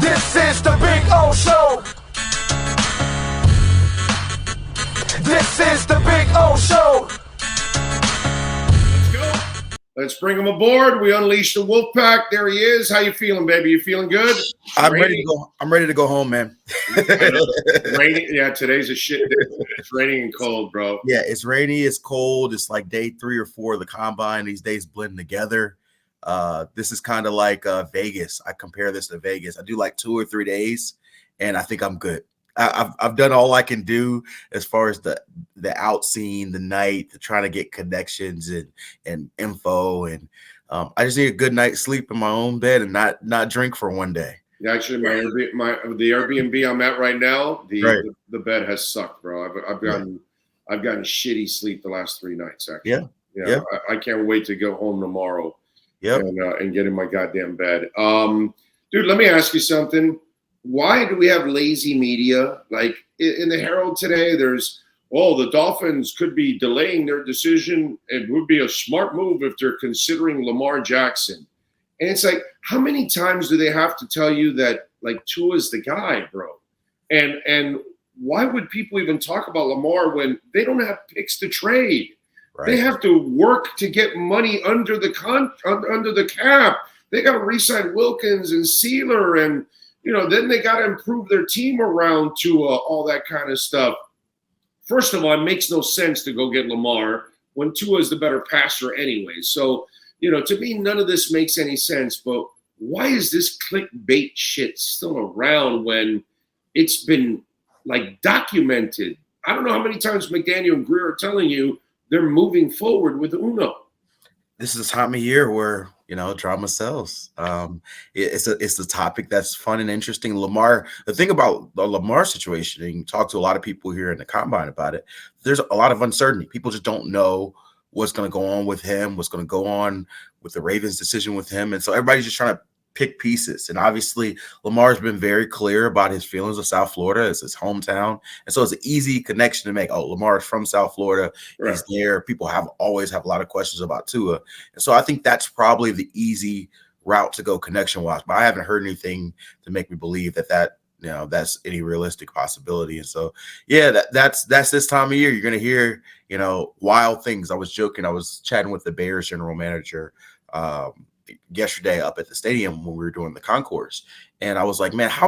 This is the Big O Show. This is the Big O Show. Let's go. Let's bring him aboard. We unleash the Wolf Pack. There he is. How you feeling, baby? You feeling good? I'm ready to go. I'm ready to go home, man. Raining. Yeah, today's a shit day. It's raining and cold, bro. Yeah, it's rainy. It's cold. It's like day 3 or 4 of the combine. These days blending together. This is kind of like Vegas. I compare this to Vegas. I do like 2 or 3 days, and I think I'm good. I've done all I can do as far as the out scene, the night, trying to get connections and info, and I just need a good night's sleep in my own bed and not drink for one day. Actually, the Airbnb I'm at right now, the bed has sucked, bro. I've gotten shitty sleep the last 3 nights. Actually, yeah. I can't wait to go home tomorrow. And get in my goddamn bed. Dude, let me ask you something. Why do we have lazy media? Like in the Herald today, there's, the Dolphins could be delaying their decision. It would be a smart move if they're considering Lamar Jackson. And it's like, how many times do they have to tell you that, like, Tua's the guy, bro? And why would people even talk about Lamar when they don't have picks to trade? Right. They have to work to get money under the cap. They got to re-sign Wilkins and Sealer, and then they got to improve their team around Tua, all that kind of stuff. First of all, it makes no sense to go get Lamar when Tua is the better passer anyway. So, to me, none of this makes any sense. But why is this clickbait shit still around when it's been, like, documented? I don't know how many times McDaniel and Greer are telling you they're moving forward with Uno. This is a time of year where, drama sells. It's a topic that's fun and interesting. Lamar, the thing about the Lamar situation, and you talk to a lot of people here in the combine about it, there's a lot of uncertainty. People just don't know what's going to go on with him, what's going to go on with the Ravens' decision with him. And so everybody's just trying to pick pieces. And obviously Lamar's been very clear about his feelings of South Florida. It's his hometown. And so it's an easy connection to make. Oh, Lamar is from South Florida. Right. He's there. People always have a lot of questions about Tua. And so I think that's probably the easy route to go connection wise, but I haven't heard anything to make me believe that's any realistic possibility. And so, that's this time of year. You're going to hear, wild things. I was joking. I was chatting with the Bears general manager, yesterday up at the stadium when we were doing the concourse, and I was like, man, how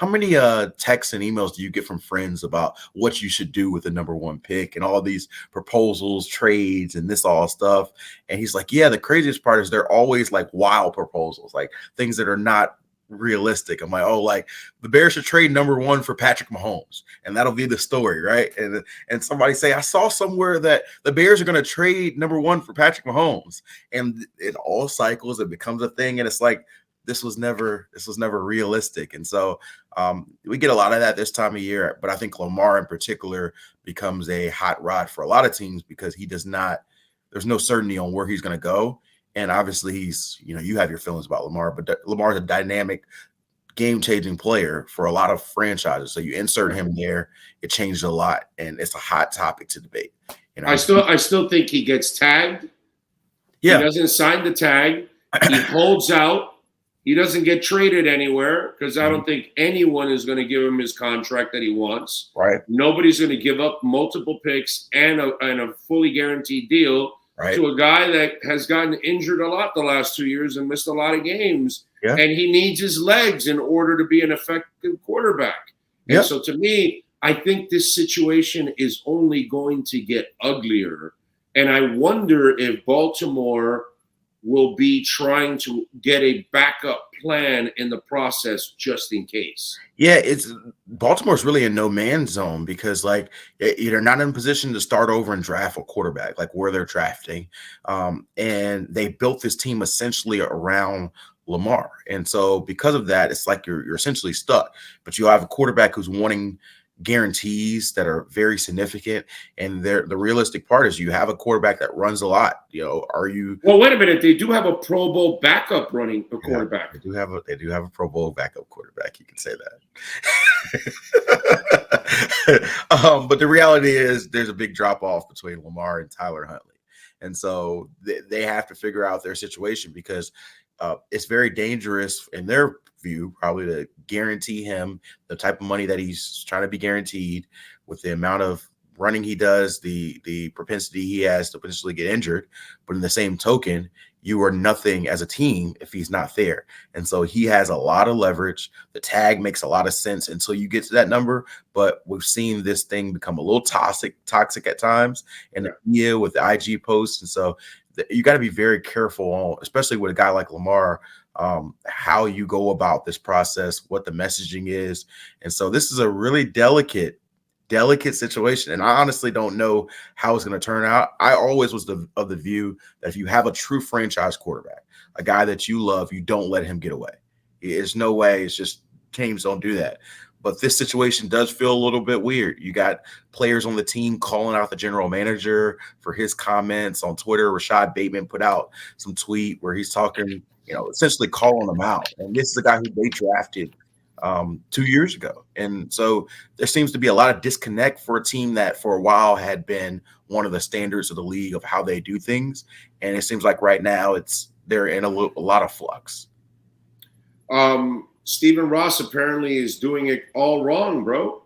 many texts and emails do you get from friends about what you should do with the number 1 pick and all these proposals, trades, and this all stuff? And he's like, the craziest part is they're always like wild proposals, like things that are not realistic. I'm like, like the Bears should trade number 1 for Patrick Mahomes, and that'll be the story, right? And somebody say, I saw somewhere that the Bears are going to trade number 1 for Patrick Mahomes, and it all cycles. It becomes a thing, and it's like this was never realistic. And so we get a lot of that this time of year. But I think Lamar in particular becomes a hot rod for a lot of teams because there's no certainty on where he's going to go. And obviously he's, you have your feelings about Lamar, but Lamar's a dynamic, game-changing player for a lot of franchises. So you insert him there, it changed a lot, and it's a hot topic to debate. I still think he gets tagged. Yeah. He doesn't sign the tag. He holds out. He doesn't get traded anywhere because I don't think anyone is going to give him his contract that he wants. Right. Nobody's going to give up multiple picks and a fully guaranteed deal. Right. To a guy that has gotten injured a lot the last 2 years and missed a lot of games. Yeah. And he needs his legs in order to be an effective quarterback. And so to me, I think this situation is only going to get uglier. And I wonder if Baltimore will be trying to get a backup plan in the process just in case. Yeah, Baltimore's really in no man's zone because they're not in a position to start over and draft a quarterback like where they're drafting. And they built this team essentially around Lamar. And so because of that, it's like you're essentially stuck. But you have a quarterback who's wanting guarantees that are very significant, and the realistic part is you have a quarterback that runs a lot. Well, wait a minute, they do have a Pro Bowl backup running a quarterback. They do have a Pro Bowl backup quarterback. You can say that. But the reality is there's a big drop off between Lamar and Tyler Huntley, and so they have to figure out their situation because it's very dangerous in their view, probably to guarantee him the type of money that he's trying to be guaranteed with the amount of running he does, the propensity he has to potentially get injured. But in the same token, you are nothing as a team if he's not there. And so he has a lot of leverage. The tag makes a lot of sense until you get to that number. But we've seen this thing become a little toxic at times, and the media with the IG posts. And so you got to be very careful on, especially with a guy like Lamar, how you go about this process, what the messaging is. And so this is a really delicate situation, and I honestly don't know how it's going to turn out. I always was of the view that if you have a true franchise quarterback, a guy that you love, you don't let him get away. There's no way. It's just teams don't do that. But this situation does feel a little bit weird. You got players on the team calling out the general manager for his comments on Twitter. Rashad Bateman put out some tweet where he's talking, essentially calling them out. And this is a guy who they drafted 2 years ago. And so there seems to be a lot of disconnect for a team that for a while had been one of the standards of the league of how they do things. And it seems like right now they're in a lot of flux. Stephen Ross apparently is doing it all wrong, bro.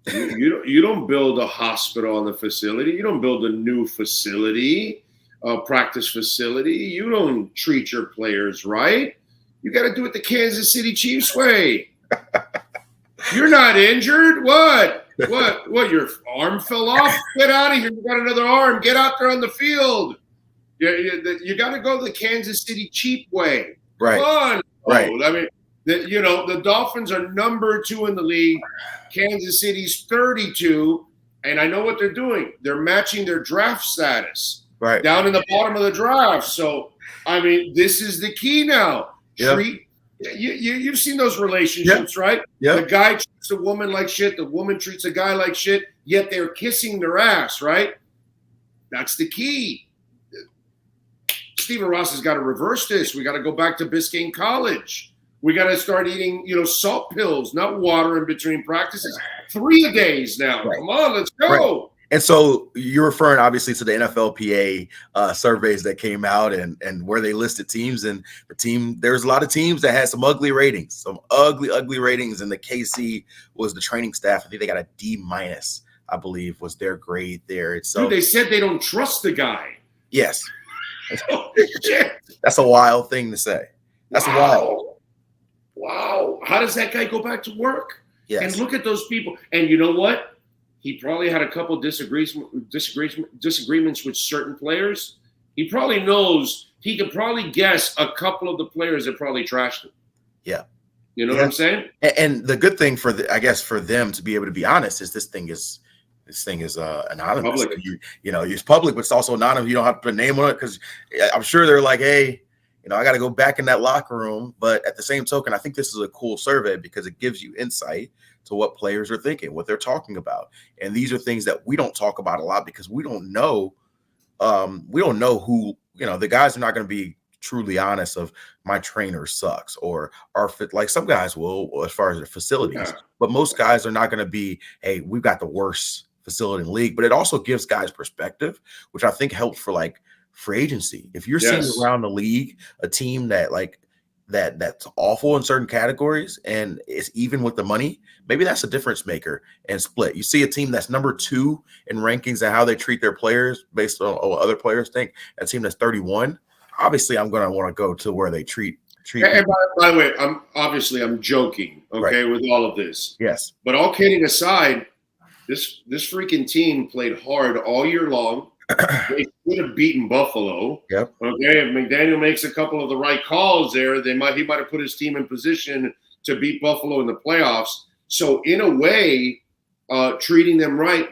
You don't build a hospital on the facility. You don't build a new facility, a practice facility. You don't treat your players right. You got to do it the Kansas City Chiefs way. You're not injured. What? Your arm fell off? Get out of here. You got another arm. Get out there on the field. You got to go the Kansas City cheap way. Right. Come on. Right. I mean, the Dolphins are number 2 in the league. Kansas City's 32. And I know what they're doing. They're matching their draft status down in the bottom of the draft. So, I mean, this is the key now. Yep. You've seen those relationships, right? Yeah. The guy treats a woman like shit. The woman treats a guy like shit, yet they're kissing their ass, right? That's the key. Stephen Ross has got to reverse this. We got to go back to Biscayne College. We got to start eating, salt pills, not water in between practices. 3 days now. Right. Come on, let's go. Right. And so you're referring obviously to the NFLPA surveys that came out and where they listed teams, and there's a lot of teams that had some ugly ratings, some ugly ratings. And the KC was the training staff. I think they got a D-, I believe, was their grade there. So dude, they said they don't trust the guy. Yes. Oh, shit. That's a wild thing to say. That's wild. Wow. How does that guy go back to work? Yes. And look at those people. And you know what? He probably had a couple disagreements with certain players. He probably knows, he could probably guess a couple of the players that probably trashed him. Yeah. You know what I'm saying? And the good thing for them to be able to be honest is this thing is anonymous. Public. It's public, but it's also anonymous. You don't have to put a name on it because I'm sure they're like, hey, I got to go back in that locker room. But at the same token, I think this is a cool survey because it gives you insight to what players are thinking, what they're talking about. And these are things that we don't talk about a lot because we don't know who, the guys are not going to be truly honest of my trainer sucks or our fit. Like some guys will, as far as their facilities, but most guys are not going to be, hey, we've got the worst facility in the league. But it also gives guys perspective, which I think helps for like free agency. If you're seeing around the league a team that that's awful in certain categories and it's even with the money, maybe that's a difference maker and split. You see a team that's number 2 in rankings and how they treat their players based on what other players think. A team that's 31, obviously I'm going to want to go to where they treat. And by the way, I'm joking, okay, with all of this. Yes. But all kidding aside, this freaking team played hard all year long. They should have beaten Buffalo. Yep. Okay. If McDaniel makes a couple of the right calls there, he might have put his team in position to beat Buffalo in the playoffs. So in a way, treating them right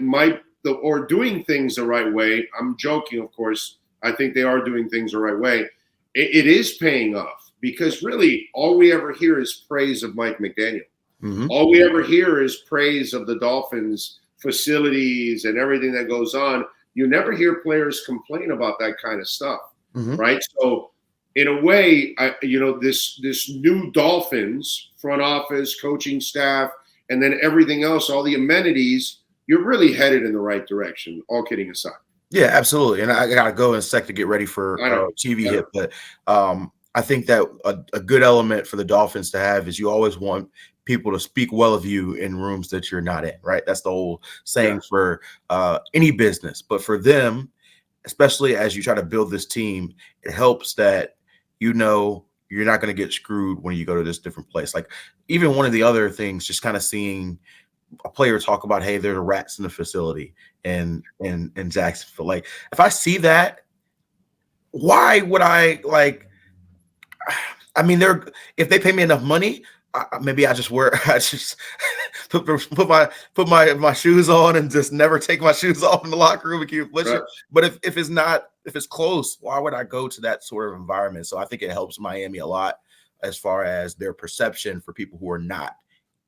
or doing things the right way. I'm joking, of course. I think they are doing things the right way. It is paying off because really all we ever hear is praise of Mike McDaniel. Mm-hmm. All we ever hear is praise of the Dolphins facilities and everything that goes on. You never hear players complain about that kind of stuff, right? So, in a way, this new Dolphins front office, coaching staff, and then everything else, all the amenities, you're really headed in the right direction. All kidding aside. Yeah, absolutely. And I gotta go in a sec to get ready for TV hit, but I think that a good element for the Dolphins to have is you always want people to speak well of you in rooms that you're not in, right? That's the whole saying for any business. But for them, especially as you try to build this team, it helps that you're not going to get screwed when you go to this different place. Like even one of the other things, just kind of seeing a player talk about, hey, there are rats in the facility in Jacksonville. Like if I see that, why would I like? I mean, if they pay me enough money, maybe I just put my shoes on and just never take my shoes off in the locker room and keep pushing. Right. But if it's close, why would I go to that sort of environment? So I think it helps Miami a lot as far as their perception for people who are not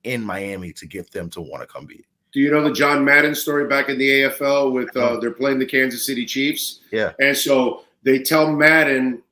in Miami to get them to want to come be. Do you know the John Madden story back in the AFL with they're playing the Kansas City Chiefs? Yeah. And so they tell Madden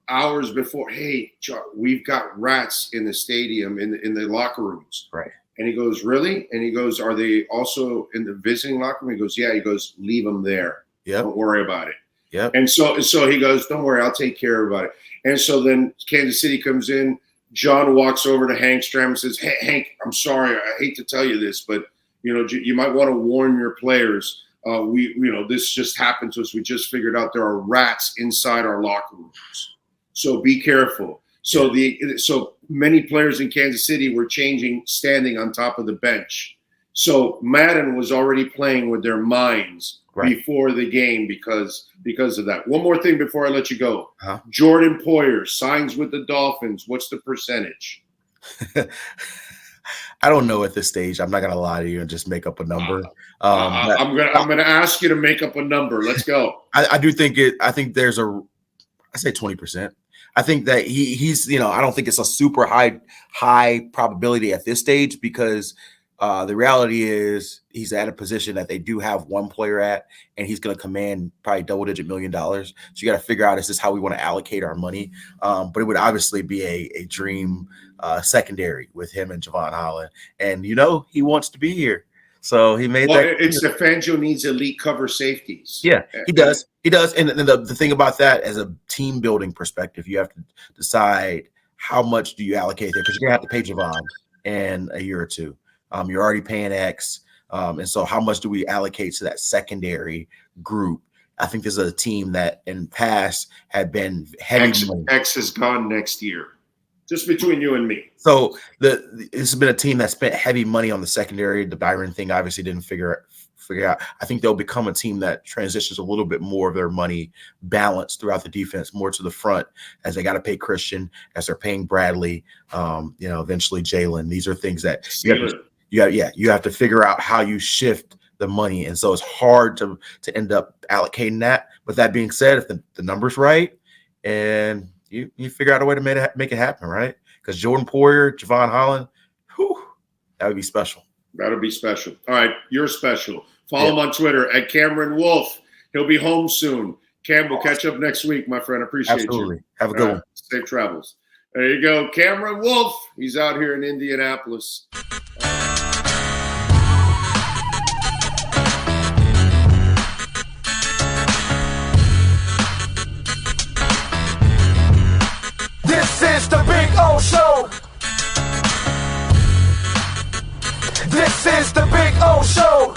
hours before, hey, we've got rats in the stadium in the locker rooms. Right. And he goes, really? And he goes, are they also in the visiting locker room? He goes, yeah. He goes, leave them there. Yeah. Don't worry about it. Yeah. And so he goes, don't worry, I'll take care about it. And so then Kansas City comes in. John walks over to Hank Stram and says, hey, Hank, I'm sorry. I hate to tell you this, but, you might want to warn your players. This just happened to us. We just figured out there are rats inside our locker rooms. So be careful. So so many players in Kansas City were standing on top of the bench. So Madden was already playing with their minds before the game because of that. One more thing before I let you go. Jordan Poyer signs with the Dolphins. What's the percentage? I don't know at this stage. I'm not gonna lie to you and just make up a number. I'm gonna ask you to make up a number. Let's go. I do think I think there's I say 20%. I think that he's I don't think it's a super high probability at this stage because the reality is he's at a position that they do have one player at, and he's going to command probably double-digit $1 million. So you got to figure out, is this how we want to allocate our money? But it would obviously be a dream secondary with him and Javon Holland. And, he wants to be here. So he made that. It's Fangio needs elite cover safeties. Yeah, he does. He does. And the thing about that, as a team building perspective, you have to decide how much do you allocate there, because you're going to have to pay Javon in a year or two. You're already paying X. And so how much do we allocate to that secondary group? I think this is a team that in past had been heavy. X is gone next year. Just between you and me. So this has been a team that spent heavy money on the secondary. The Byron thing obviously didn't figure out. I think they'll become a team that transitions a little bit more of their money balanced throughout the defense, more to the front, as they got to pay Christian, as they're paying Bradley, eventually Jalen. These are things that you have to figure out how you shift the money. And so it's hard to end up allocating that. But that being said, if the number's right and you figure out a way to make it happen, right? Because Jordan Poyer, Javon Holland, that would be special. That'll be special. All right, you're special. Follow him on Twitter at Cameron Wolfe. He'll be home soon. Cam, we'll catch up next week, my friend. Appreciate you. Absolutely. Have a good one. Safe travels. There you go. Cameron Wolfe. He's out here in Indianapolis. This is the Big O Show. This is the Big O Show.